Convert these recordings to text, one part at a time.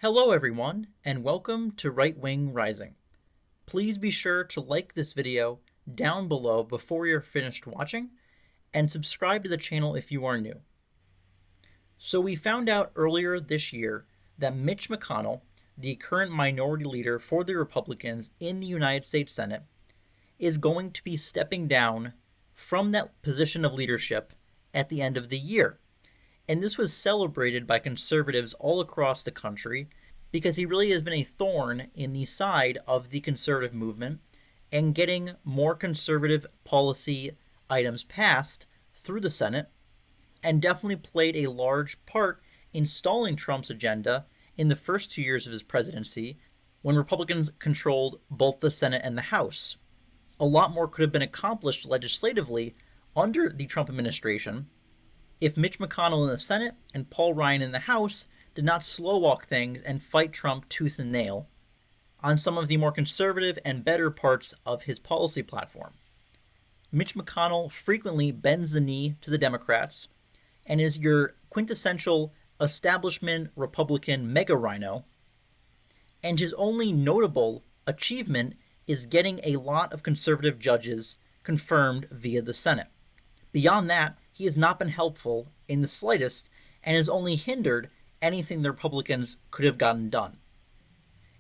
Hello everyone, and welcome to Right Wing Rising. Please be sure to like this video down below before you're finished watching, and subscribe to the channel if you are new. So we found out earlier this year that Mitch McConnell, the current minority leader for the Republicans in the United States Senate, is going to be stepping down from that position of leadership at the end of the year. And this was celebrated by conservatives all across the country because he really has been a thorn in the side of the conservative movement and getting more conservative policy items passed through the Senate, and definitely played a large part in stalling Trump's agenda in the first 2 years of his presidency when Republicans controlled both the Senate and the House. A lot more could have been accomplished legislatively under the Trump administration if Mitch McConnell in the Senate and Paul Ryan in the House did not slow walk things and fight Trump tooth and nail on some of the more conservative and better parts of his policy platform. Mitch McConnell frequently bends the knee to the Democrats and is your quintessential establishment Republican mega rhino, and his only notable achievement is getting a lot of conservative judges confirmed via the Senate. Beyond that, he has not been helpful in the slightest and has only hindered anything the Republicans could have gotten done.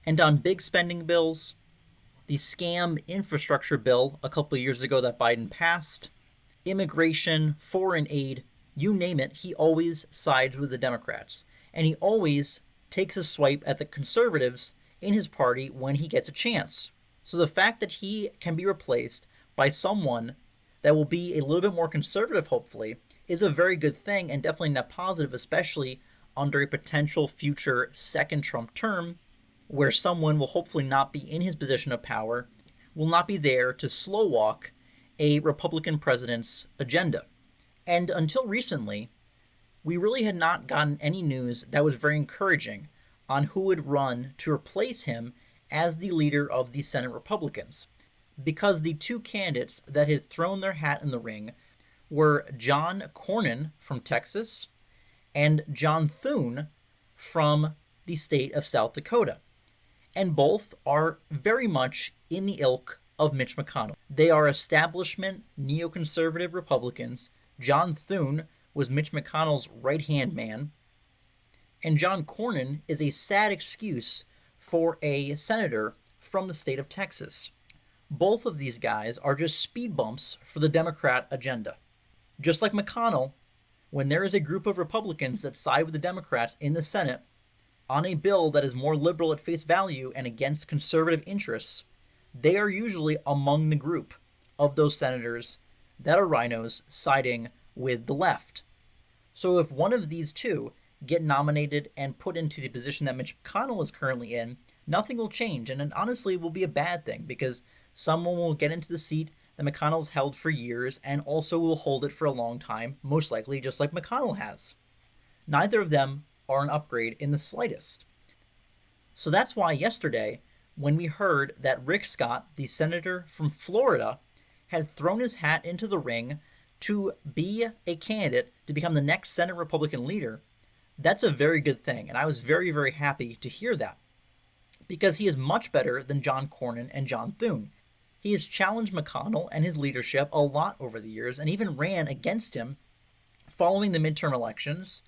And on big spending bills, the scam infrastructure bill a couple of years ago that Biden passed, immigration, foreign aid, you name it, he always sides with the Democrats. And he always takes a swipe at the conservatives in his party when he gets a chance. So the fact that he can be replaced by someone that will be a little bit more conservative, hopefully, is a very good thing and definitely net positive, especially under a potential future second Trump term, where someone will hopefully not be in his position of power, will not be there to slow walk a Republican president's agenda. And until recently, we really had not gotten any news that was very encouraging on who would run to replace him as the leader of the Senate Republicans, because the two candidates that had thrown their hat in the ring were John Cornyn from Texas and John Thune from the state of South Dakota. And both are very much in the ilk of Mitch McConnell. They are establishment neoconservative Republicans. John Thune was Mitch McConnell's right-hand man, and John Cornyn is a sad excuse for a senator from the state of Texas. Both of these guys are just speed bumps for the Democrat agenda. Just like McConnell, when there is a group of Republicans that side with the Democrats in the Senate on a bill that is more liberal at face value and against conservative interests, they are usually among the group of those senators that are rhinos siding with the left. So if one of these two get nominated and put into the position that Mitch McConnell is currently in, nothing will change, and it honestly will be a bad thing because someone will get into the seat that McConnell's held for years and also will hold it for a long time, most likely just like McConnell has. Neither of them are an upgrade in the slightest. So that's why yesterday, when we heard that Rick Scott, the senator from Florida, had thrown his hat into the ring to be a candidate to become the next Senate Republican leader, that's a very good thing, and I was very, very happy to hear that, because he is much better than John Cornyn and John Thune. He has challenged McConnell and his leadership a lot over the years and even ran against him following the midterm elections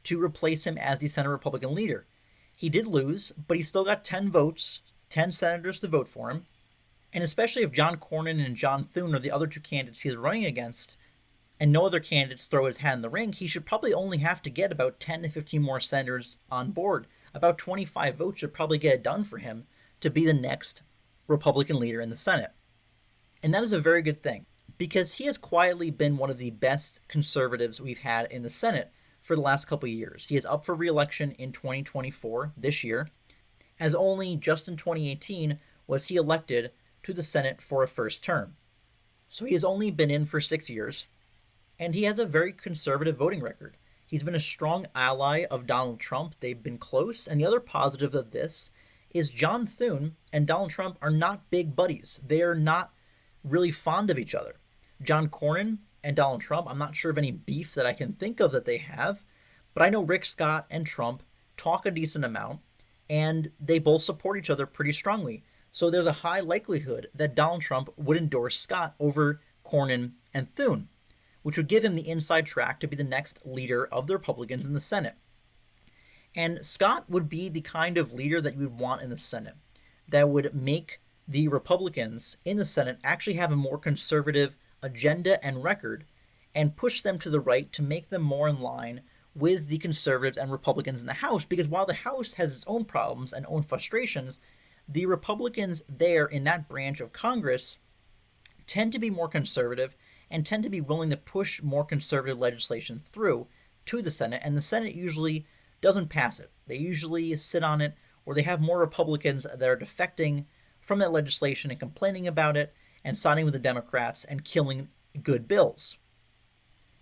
to replace him as the Senate Republican leader. He did lose, but he still got 10 votes, 10 senators to vote for him. And especially if John Cornyn and John Thune are the other two candidates he is running against, and no other candidates throw his hat in the ring, he should probably only have to get about 10 to 15 more senators on board. About 25 votes should probably get it done for him to be the next Republican leader in the Senate. And that is a very good thing, because he has quietly been one of the best conservatives we've had in the Senate for the last couple of years. He is up for re-election in 2024, this year, as only just in 2018 was he elected to the Senate for a first term. So he has only been in for 6 years, and he has a very conservative voting record. He's been a strong ally of Donald Trump. They've been close, and the other positive of this is John Thune and Donald Trump are not big buddies. They are not really fond of each other. John Cornyn and Donald Trump, I'm not sure of any beef that I can think of that they have, but I know Rick Scott and Trump talk a decent amount, and they both support each other pretty strongly. So there's a high likelihood that Donald Trump would endorse Scott over Cornyn and Thune, which would give him the inside track to be the next leader of the Republicans in the Senate. And Scott would be the kind of leader that you would want in the Senate, that would make the Republicans in the Senate actually have a more conservative agenda and record and push them to the right to make them more in line with the conservatives and Republicans in the House. Because while the House has its own problems and own frustrations, the Republicans there in that branch of Congress tend to be more conservative and tend to be willing to push more conservative legislation through to the Senate, and the Senate usually doesn't pass it. They usually sit on it, or they have more Republicans that are defecting from that legislation and complaining about it and siding with the Democrats and killing good bills.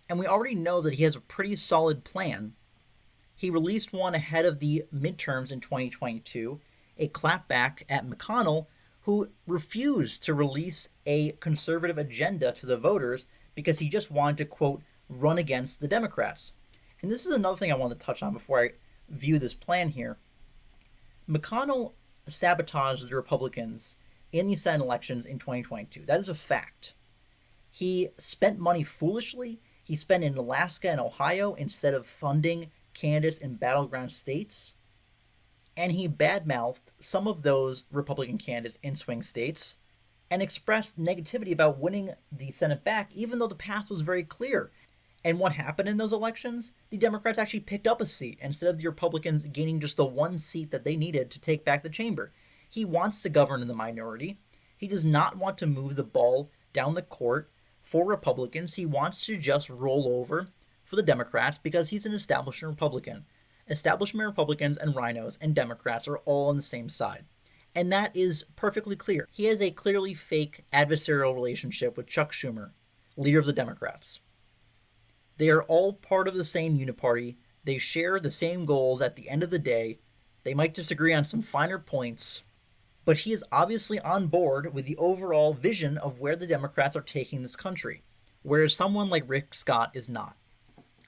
And we already know that he has a pretty solid plan. He released one ahead of the midterms in 2022, a clapback at McConnell, who refused to release a conservative agenda to the voters because he just wanted to, quote, run against the Democrats. And this is another thing I want to touch on before I view this plan here. McConnell sabotaged the Republicans in the Senate elections in 2022. That is a fact. He spent money foolishly. He spent in Alaska and Ohio instead of funding candidates in battleground states. And he badmouthed some of those Republican candidates in swing states and expressed negativity about winning the Senate back, even though the path was very clear. And what happened in those elections? The Democrats actually picked up a seat instead of the Republicans gaining just the one seat that they needed to take back the chamber. He wants to govern in the minority. He does not want to move the ball down the court for Republicans. He wants to just roll over for the Democrats because he's an establishment Republican. Establishment Republicans and rhinos and Democrats are all on the same side. And that is perfectly clear. He has a clearly fake adversarial relationship with Chuck Schumer, leader of the Democrats. They are all part of the same uniparty. They share the same goals at the end of the day. They might disagree on some finer points, but he is obviously on board with the overall vision of where the Democrats are taking this country, whereas someone like Rick Scott is not.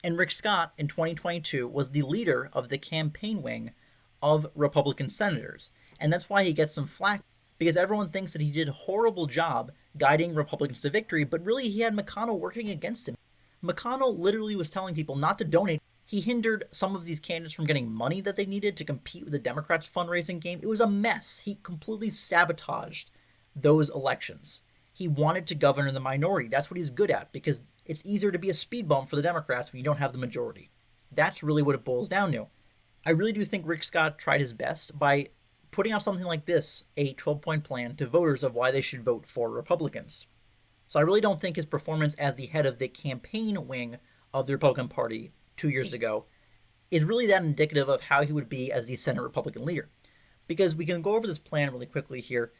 And Rick Scott, in 2022, was the leader of the campaign wing of Republican senators. And that's why he gets some flack, because everyone thinks that he did a horrible job guiding Republicans to victory, but really he had McConnell working against him. McConnell literally was telling people not to donate. He hindered some of these candidates from getting money that they needed to compete with the Democrats' fundraising game. It was a mess. He completely sabotaged those elections. He wanted to govern in the minority. That's what he's good at, because it's easier to be a speed bump for the Democrats when you don't have the majority. That's really what it boils down to. I really do think Rick Scott tried his best by putting out something like this, a 12-point plan to voters of why they should vote for Republicans. So I really don't think his performance as the head of the campaign wing of the Republican Party 2 years ago is really that indicative of how he would be as the Senate Republican leader. Because we can go over this plan really quickly here.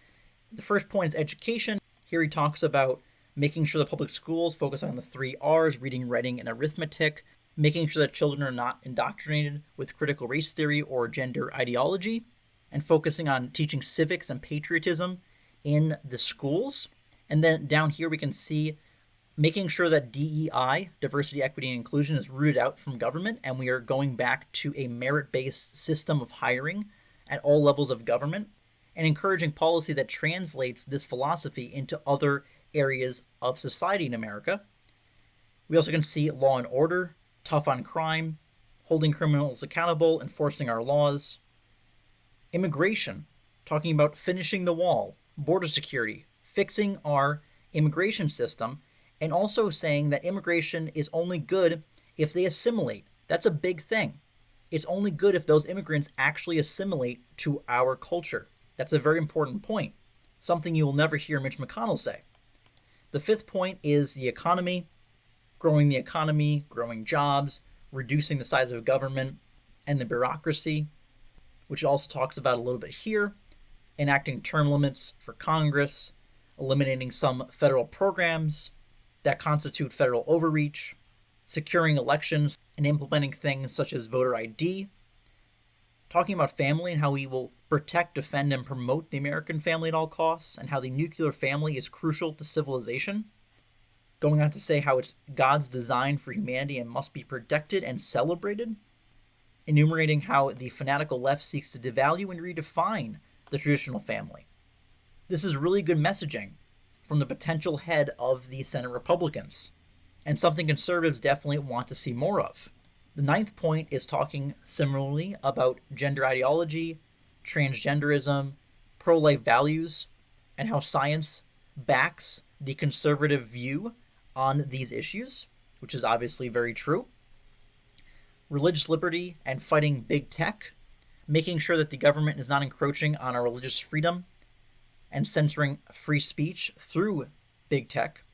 The first point is education. Here he talks about making sure the public schools focus on the 3 R's, reading, writing, and arithmetic, making sure that children are not indoctrinated with critical race theory or gender ideology, and focusing on teaching civics and patriotism in the schools. And then down here we can see making sure that DEI, diversity, equity, and inclusion, is rooted out from government, and we are going back to a merit-based system of hiring at all levels of government, and encouraging policy that translates this philosophy into other areas of society in America. We also can see law and order, tough on crime, holding criminals accountable, enforcing our laws. Immigration, talking about finishing the wall, border security, fixing our immigration system, and also saying that immigration is only good if they assimilate. That's a big thing. It's only good if those immigrants actually assimilate to our culture. That's a very important point, something you will never hear Mitch McConnell say. The 5th point is the economy, growing jobs, reducing the size of government and the bureaucracy, which also talks about a little bit here, enacting term limits for Congress, eliminating some federal programs that constitute federal overreach, securing elections, and implementing things such as voter ID, talking about family and how we will protect, defend, and promote the American family at all costs, and how the nuclear family is crucial to civilization, going on to say how it's God's design for humanity and must be protected and celebrated, enumerating how the fanatical left seeks to devalue and redefine the traditional family. This is really good messaging from the potential head of the Senate Republicans, and something conservatives definitely want to see more of. The ninth point is talking similarly about gender ideology, transgenderism, pro-life values, and how science backs the conservative view on these issues, which is obviously very true. Religious liberty and fighting big tech, making sure that the government is not encroaching on our religious freedom and censoring free speech through big tech.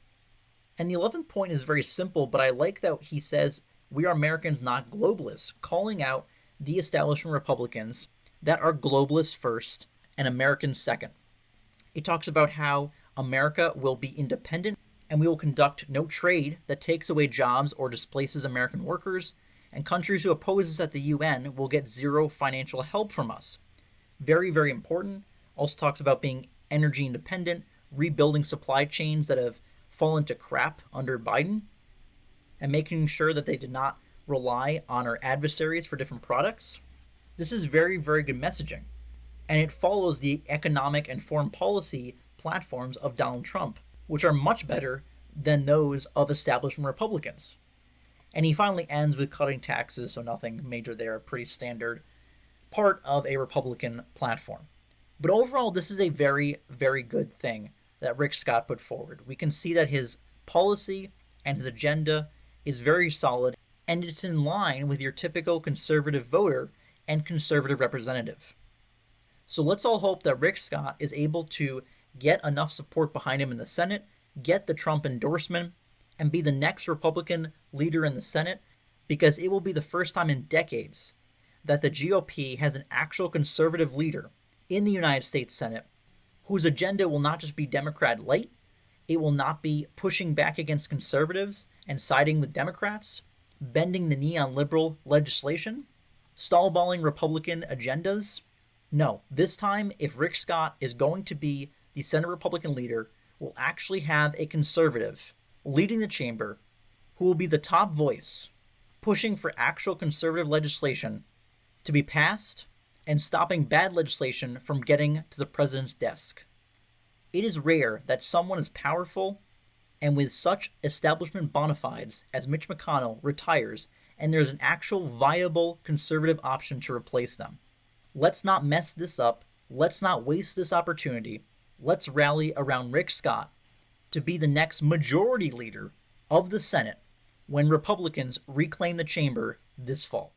And the 11th point is very simple, but I like that he says, we are Americans, not globalists, calling out the establishment Republicans that are globalists first and Americans second. It talks about how America will be independent and we will conduct no trade that takes away jobs or displaces American workers, and countries who oppose us at the UN will get zero financial help from us. Very, very important. Also talks about being energy independent, rebuilding supply chains that have fallen to crap under Biden, and making sure that they did not rely on our adversaries for different products. This is very, very good messaging, and it follows the economic and foreign policy platforms of Donald Trump, which are much better than those of establishment Republicans. And he finally ends with cutting taxes, so nothing major there, pretty standard part of a Republican platform. But overall, this is a very, very good thing that Rick Scott put forward. We can see that his policy and his agenda is very solid, and it's in line with your typical conservative voter and conservative representative. So let's all hope that Rick Scott is able to get enough support behind him in the Senate, get the Trump endorsement, and be the next Republican leader in the Senate, because it will be the first time in decades that the GOP has an actual conservative leader in the United States Senate whose agenda will not just be Democrat light, it will not be pushing back against conservatives and siding with Democrats, bending the knee on liberal legislation, stallballing Republican agendas. No, this time, if Rick Scott is going to be the Senate Republican leader, we'll actually have a conservative leading the chamber who will be the top voice, pushing for actual conservative legislation to be passed and stopping bad legislation from getting to the president's desk. It is rare that someone as powerful and with such establishment bona fides as Mitch McConnell retires and there's an actual viable conservative option to replace them. Let's not mess this up. Let's not waste this opportunity. Let's rally around Rick Scott to be the next majority leader of the Senate when Republicans reclaim the chamber this fall.